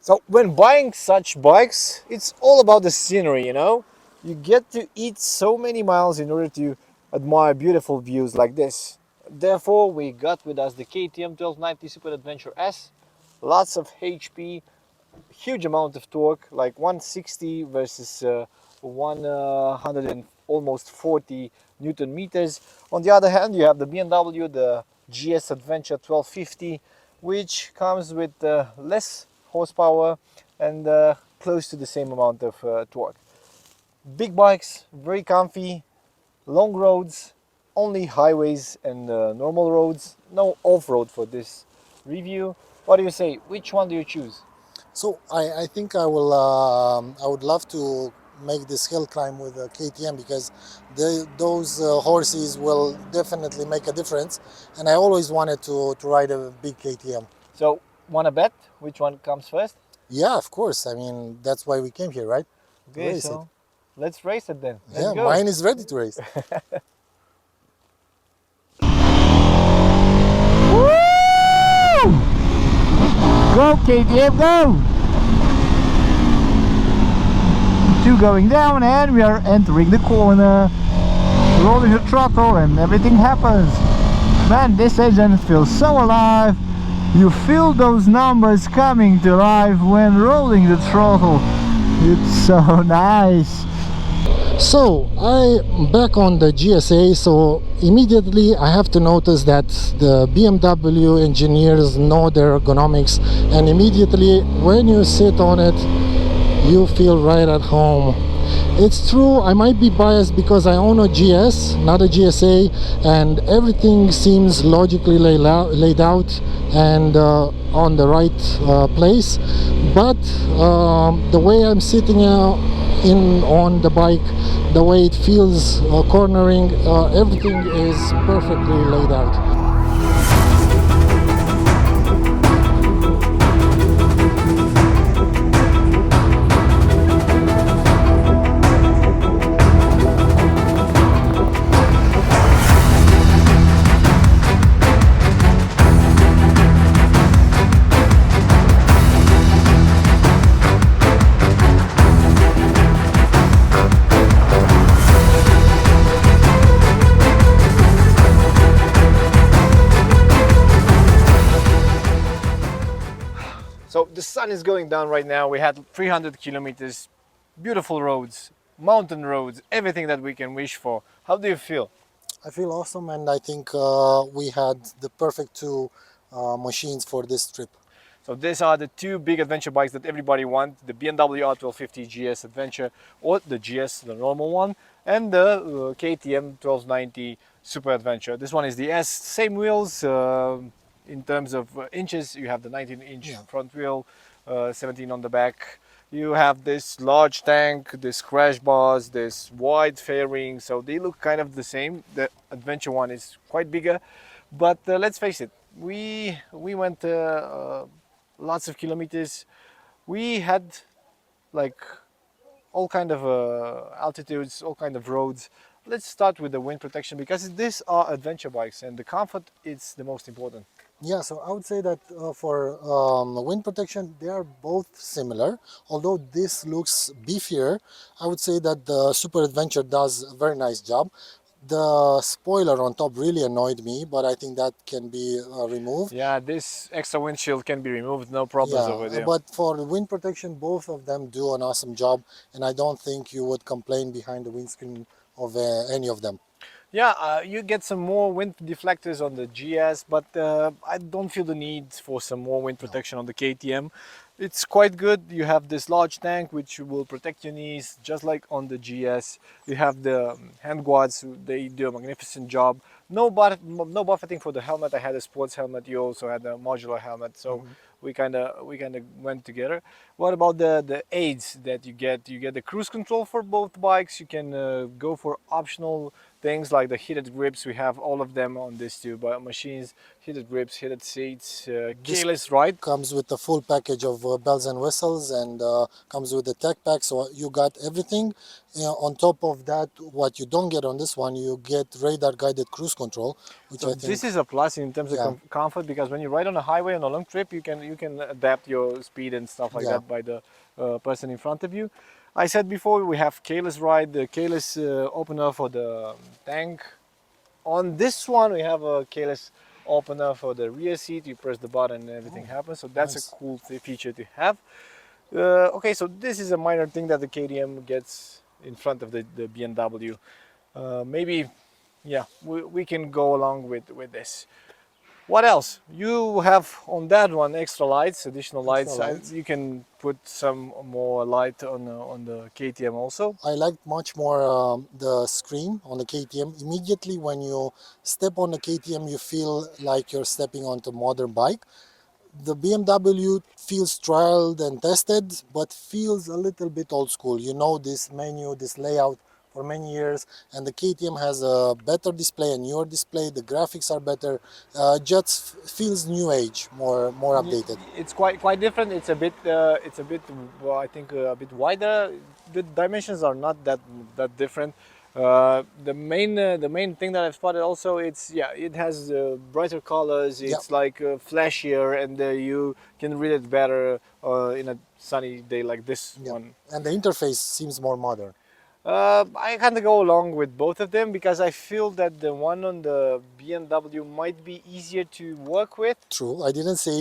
So when buying such bikes, it's all about the scenery, you know? You get to eat so many miles in order to admire beautiful views like this. Therefore, we got with us the KTM 1290 Super Adventure S. Lots of HP, huge amount of torque, like 160 versus 100 and almost 40 Newton meters. On the other hand, you have the BMW, the GS Adventure 1250, which comes with less horsepower and close to the same amount of torque. Big bikes, very comfy, long roads, only highways and normal roads, no off-road for this review. What do you say? Which one do you choose? So I think I would love to make this hill climb with a KTM because those horses will definitely make a difference, and I always wanted to ride a big KTM. So, wanna bet which one comes first? Yeah, of course. I mean, that's why we came here, right? To Okay, race it. so let's race it then. Let's Yeah, go. mine is ready to race. Woo! Go KTM, go! Two going down and we are entering the corner. Rolling the throttle and everything happens. Man, this engine feels so alive. You feel those numbers coming to life when rolling the throttle. It's so nice. So I'm back on the GSA, so immediately I have to notice that the BMW engineers know their ergonomics, and immediately when you sit on it you feel right at home. It's true, I might be biased because I own a GS, not a GSA, and everything seems logically laid out and on the right place, but the way I'm sitting in on the bike, the way it feels cornering, everything is perfectly laid out. So the sun is going down right now. We had 300 kilometers, beautiful roads, mountain roads, everything that we can wish for. How do you feel? I feel awesome, and I think we had the perfect two machines for this trip. So these are the two big adventure bikes that everybody wants, the BMW R1250 GS Adventure or the GS, the normal one, and the KTM 1290 Super Adventure. This one is the S, same wheels, in terms of inches, you have the 19-inch front wheel, 17 on the back. You have this large tank, this crash bars, this wide fairing, so they look kind of the same. The Adventure one is quite bigger, but let's face it, we went lots of kilometers. We had like all kind of altitudes, all kind of roads. Let's start with the wind protection because these are adventure bikes and the comfort is the most important. Yeah, so I would say that for wind protection, they are both similar. Although this looks beefier, I would say that the Super Adventure does a very nice job. The spoiler on top really annoyed me, but I think that can be removed. Yeah, this extra windshield can be removed, no problems over Yeah, there. but for the wind protection, both of them do an awesome job, and I don't think you would complain behind the windscreen of any of them. Yeah, you get some more wind deflectors on the GS, but I don't feel the need for some more wind protection on the KTM. It's quite good. You have this large tank which will protect your knees, just like on the GS. You have the hand guards, they do a magnificent job. No buffeting for the helmet. I had a sports helmet. You also had a modular helmet, so we kind of went together. What about the aids that you get? You get the cruise control for both bikes. You can go for optional things like the heated grips. We have all of them on these two machines. Heated grips, heated seats, This keyless ride. comes with a full package of bells and whistles, and comes with the tech pack, so you got everything. On top of that, what you don't get on this one, you get radar guided cruise control, which So I this think, is a plus in terms of yeah, comfort because when you ride on a highway on a long trip, you can adapt your speed and stuff like Yeah. that by the person in front of you. I said before we have keyless ride, the keyless opener for the tank. On this one we have a keyless opener for the rear seat. You press the button and everything happens. So that's a Nice. cool feature to have. Okay, so this is a minor thing that the KTM gets in front of the BMW. Maybe, yeah, we can go along with this. What else? You have on that one extra lights, additional Extra lights. lights. You can put some more light on the KTM also. I liked much more the screen on the KTM. Immediately when you step on the KTM, you feel like you're stepping onto a modern bike. The BMW feels trialed and tested, but feels a little bit old school. You know this menu, this layout for many years, and the KTM has a better display, a newer display. The graphics are better. Just feels new age, more updated. It's quite different. It's a bit well, I think a bit wider. The dimensions are not that different. The main thing that I've spotted also, it's yeah, it has brighter colors. Yeah, It's like flashier, and you can read it better in a sunny day like this yeah, one. and the interface seems more modern. I kind of go along with both of them because I feel that the one on the BMW might be easier to work with. True, I didn't say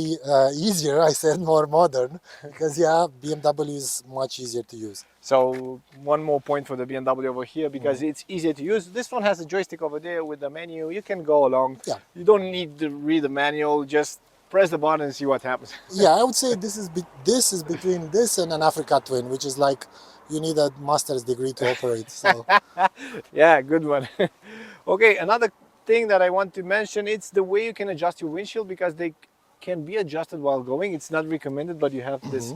easier. I said more modern because yeah, BMW is much easier to use. So one more point for the BMW over here because it's easier to use. This one has a joystick over there with the menu. You can go along. Yeah. You don't need to read the manual. Just press the button and see what happens. Yeah, I would say this is between this and an Africa Twin, which is like you need a master's degree to operate. So Yeah, good one. Okay, another thing that I want to mention, it's the way you can adjust your windshield because they can be adjusted while going. It's not recommended, but you have this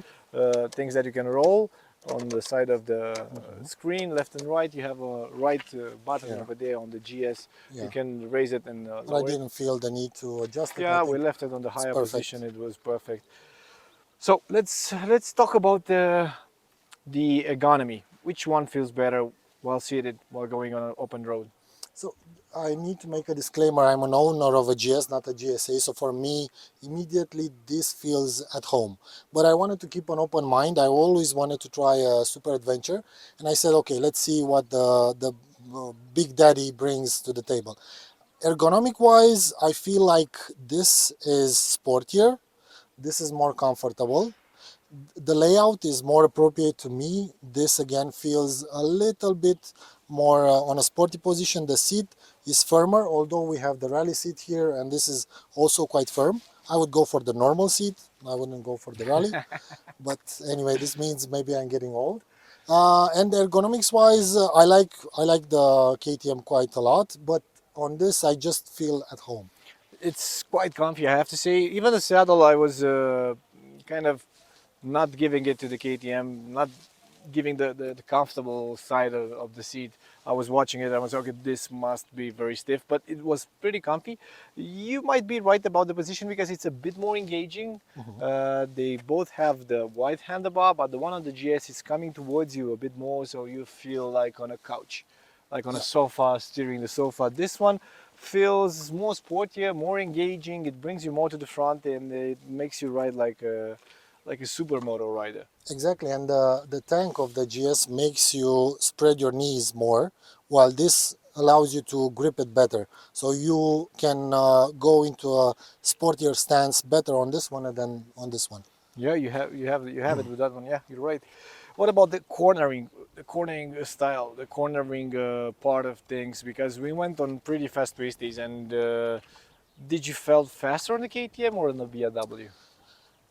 things that you can roll on the side of the screen, left and right. You have a right button yeah, over there on the GS. You yeah. can raise it and But I lower it. didn't feel the need to adjust it. I Yeah, we think left it on the it's higher perfect. position. It was perfect. So let's talk about the ergonomy. Which one feels better while seated while going on an open road? So I need to make a disclaimer. I'm an owner of a GS, not a GSA. So for me, immediately this feels at home. But I wanted to keep an open mind. I always wanted to try a super adventure, and I said, okay, let's see what the Big Daddy brings to the table. Ergonomic wise, I feel like this is sportier. This is more comfortable. The layout is more appropriate to me. This again feels a little bit more on a sporty position. The seat is firmer, although we have the rally seat here, and this is also quite firm. I would go for the normal seat. I wouldn't go for the rally. But anyway, this means maybe I'm getting old. And ergonomics wise, I like the KTM quite a lot, but on this I just feel at home. It's quite comfy, I have to say. Even the saddle, I was kind of not giving it to the KTM, not giving the comfortable side of the seat. I was watching it, I was okay, this must be very stiff, but it was pretty comfy. You might be right about the position because it's a bit more engaging. They both have the wide handlebar, but the one on the GS is coming towards you a bit more, so you feel like on a couch, like on a Yeah, sofa, steering the sofa. This one feels more sportier, more engaging. It brings you more to the front, and it makes you ride like a supermoto rider. exactly. And the tank of the GS makes you spread your knees more, while this allows you to grip it better. So you can go into a sportier stance better on this one than on this one. Yeah, you have it with that one. Yeah, you're right. What about the cornering style, the cornering part of things? Because we went on pretty fast twisties, and did you felt faster on the KTM or on the BMW?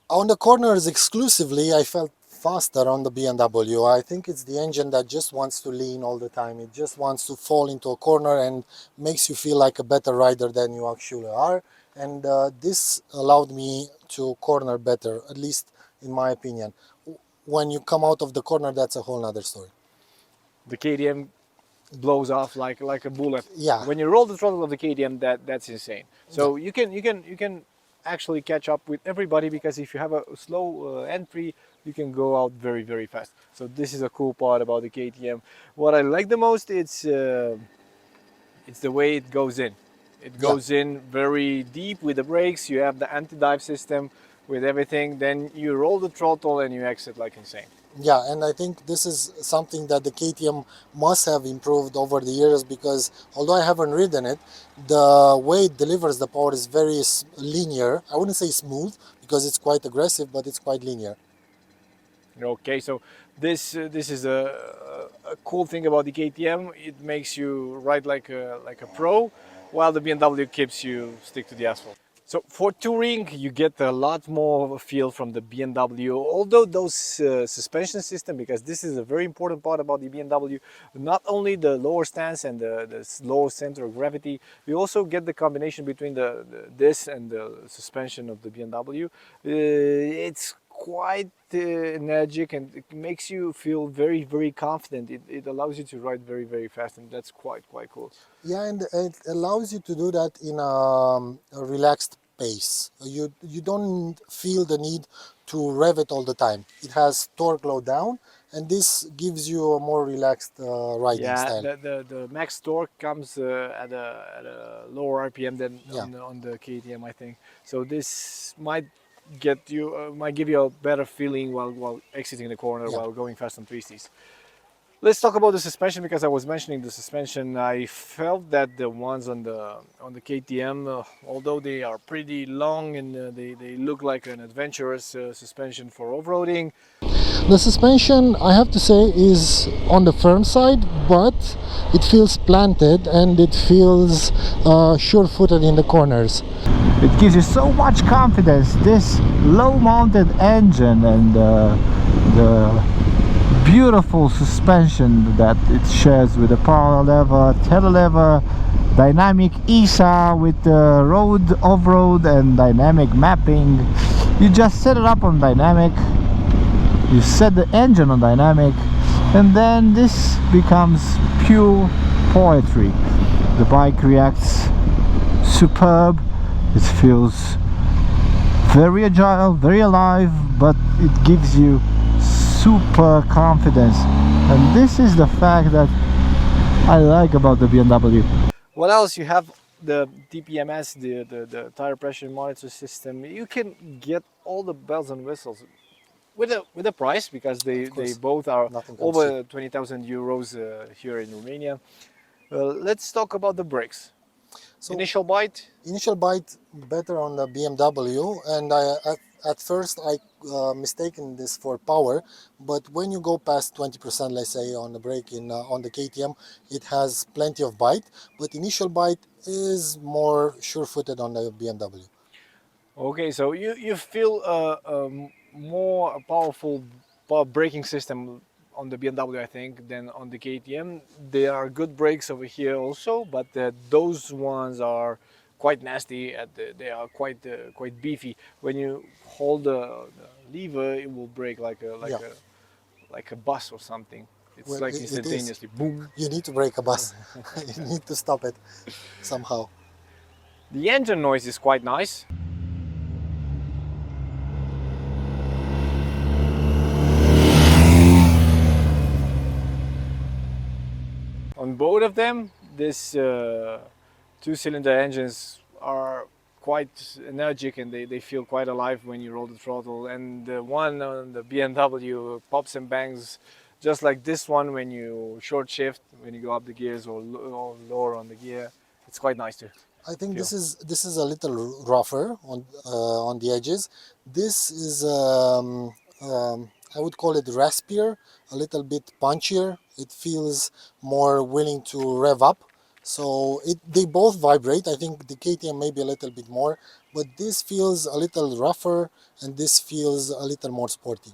On the corners exclusively, I felt faster on the BMW. I think it's the engine that just wants to lean all the time. It just wants to fall into a corner and makes you feel like a better rider than you actually are. And this allowed me to corner better, at least in my opinion. When you come out of the corner, that's a whole nother story. The KTM blows off like a bullet. Yeah, When you roll the throttle of the KTM, that's insane. So you can actually catch up with everybody because if you have a slow entry, you can go out very fast. So this is a cool part about the KTM. What I like the most, it's the way it goes in. It Yeah. goes in very deep with the brakes. You have the anti-dive system with everything. Then you roll the throttle and you exit like insane. Yeah, and I think this is something that the KTM must have improved over the years, because although I haven't ridden it, the way it delivers the power is very linear. I wouldn't say smooth because it's quite aggressive, but it's quite linear. Okay, so this is a cool thing about the KTM. It makes you ride like a pro, while the BMW keeps you stick to the asphalt. So for touring, you get a lot more of a feel from the BMW. Although those suspension system, because this is a very important part about the BMW, not only the lower stance and the lower center of gravity, we also get the combination between this and the suspension of the BMW. It's quite energetic, and it makes you feel very, very confident. It allows you to ride very, very fast, and that's quite cool. Yeah, and it allows you to do that in a relaxed pace. You don't feel the need to rev it all the time. It has torque low down, and this gives you a more relaxed riding Yeah, style. the max torque comes at a lower RPM than Yeah. on the KTM, I think. So this might give you a better feeling while exiting the corner, Yeah. while going fast on twisties. Let's talk about the suspension, because I was mentioning the suspension. I felt that the ones on the KTM, although they are pretty long and they look like an adventurous suspension for off-roading. The suspension, I have to say, is on the firm side, but it feels planted and it feels sure-footed in the corners. It gives you so much confidence. This low-mounted engine and the beautiful suspension that it shares with the power lever, tether lever, dynamic ESA with the road, off-road, and dynamic mapping. You just set it up on dynamic, you set the engine on dynamic, and then this becomes pure poetry. The bike reacts superb. It feels very agile, very alive, but it gives you super confidence, and this is the fact that I like about the BMW. What else? You have the DPMS, the tire pressure monitor system. You can get all the bells and whistles with a price, because they both are Nothing comes over 20,000 euros here in Romania. Let's talk about the brakes. So Initial bite. initial bite better on the BMW, and at first I mistaken this for power, but when you go past 20%, let's say, on the brake on the KTM, it has plenty of bite, but initial bite is more sure-footed on the BMW. Okay, so you feel more powerful braking system on the BMW, I think, than on the KTM. There are good brakes over here also, but those ones are quite nasty. They are quite beefy. When you hold the lever, it will brake Yeah. like a bus or something. It's Well, like it is. instantaneously boom. You need to brake a bus. You need to stop it somehow. The engine noise is quite nice. On both of them, this two-cylinder engines are quite energetic, and they feel quite alive when you roll the throttle. And the one on the BMW pops and bangs just like this one when you short shift, when you go up the gears, or lower on the gear. It's quite nice too. I think Feel. this is a little rougher on the edges. This is I would call it raspier, a little bit punchier. It feels more willing to rev up. So they both vibrate. I think the KTM maybe a little bit more, but this feels a little rougher and this feels a little more sporty.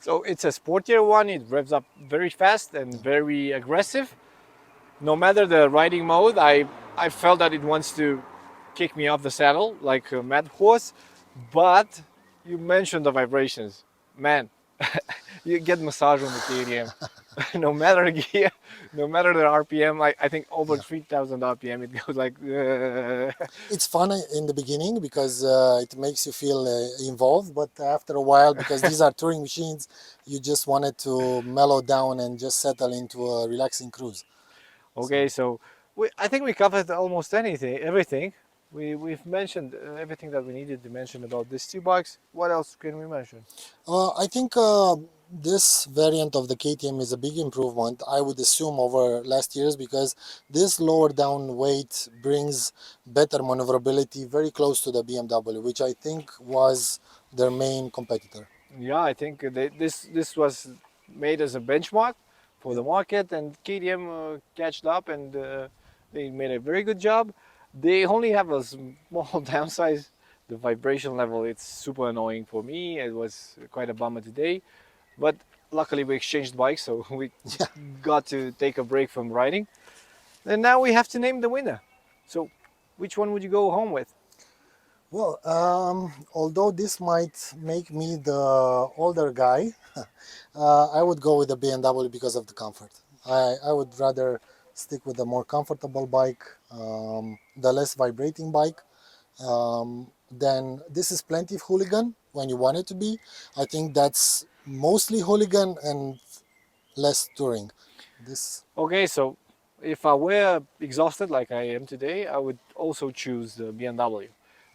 So it's a sportier one. It revs up very fast and very aggressive. No matter the riding mode, I felt that it wants to kick me off the saddle like a mad horse. But you mentioned the vibrations, man. You get massage on the KTM. No matter the gear, no matter the RPM. I think over Yeah. 3,000 RPM, it goes like. It's fun in the beginning because it makes you feel involved, but after a while, because these are touring machines, you just wanted to mellow down and just settle into a relaxing cruise. Okay, so I think we covered almost everything. We've mentioned everything that we needed to mention about these two bikes. What else can we mention? I think this variant of the KTM is a big improvement, I would assume, over last year's, because this lower down weight brings better maneuverability very close to the BMW, which I think was their main competitor. Yeah, I think this was made as a benchmark for Yeah. the market, and KTM catched up, and they made a very good job. They only have a small downside, the vibration level. It's super annoying for me. It was quite a bummer today, but luckily we exchanged bikes, so we Yeah. got to take a break from riding. And now we have to name the winner. So, which one would you go home with? Well, although this might make me the older guy, I would go with the BMW because of the comfort. I would rather stick with the more comfortable bike, the less vibrating bike. Then this is plenty of hooligan when you want it to be. I think that's mostly hooligan and less touring. This, Okay, so if I were exhausted like I am today, I would also choose the BMW. yeah,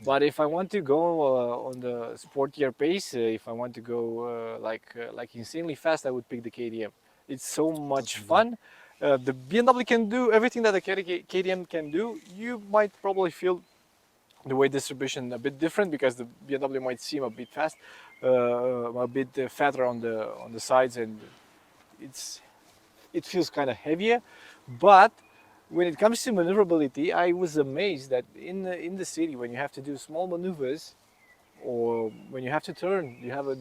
But if I want to go on the sportier pace, if I want to go like insanely fast, I would pick the KTM. It's so much totally. fun. The BMW can do everything that the KTM can do. You might probably feel the weight distribution a bit different because the BMW might seem a bit a bit fatter on the sides, and it's it feels kind of heavier. But when it comes to maneuverability, I was amazed that in the city, when you have to do small maneuvers, or when you have to turn, you have a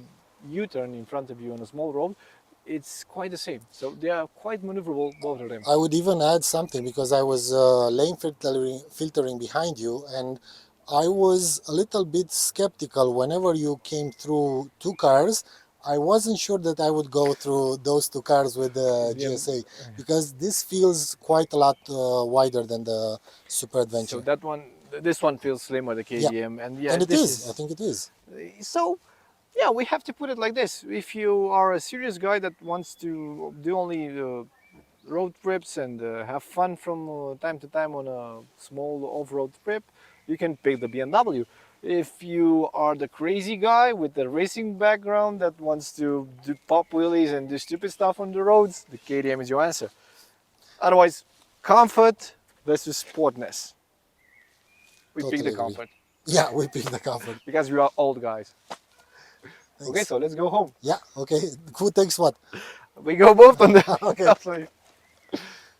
U-turn in front of you on a small road, it's quite the same. So they are quite maneuverable, both of them. I would even add something because I was lane filtering behind you, and I was a little bit skeptical whenever you came through two cars. I wasn't sure that I would go through those two cars with the VM. GSA because this feels quite a lot wider than the Super So Adventure. that one, this one feels slimmer, the Yeah, KTM, and yeah, and it this is. I is think it is. so. Yeah, we have to put it like this. If you are a serious guy that wants to do only road trips and have fun from time to time on a small off-road trip, you can pick the BMW. If you are the crazy guy with the racing background that wants to do pop wheelies and do stupid stuff on the roads, the KTM is your answer. Otherwise, comfort versus sportness. We pick the Totally agree. comfort Yeah, we picked the comfort. because we are old guys. Okay, Thanks. so let's go home. Yeah. Okay. Who takes what? We go both on the Okay. comfort.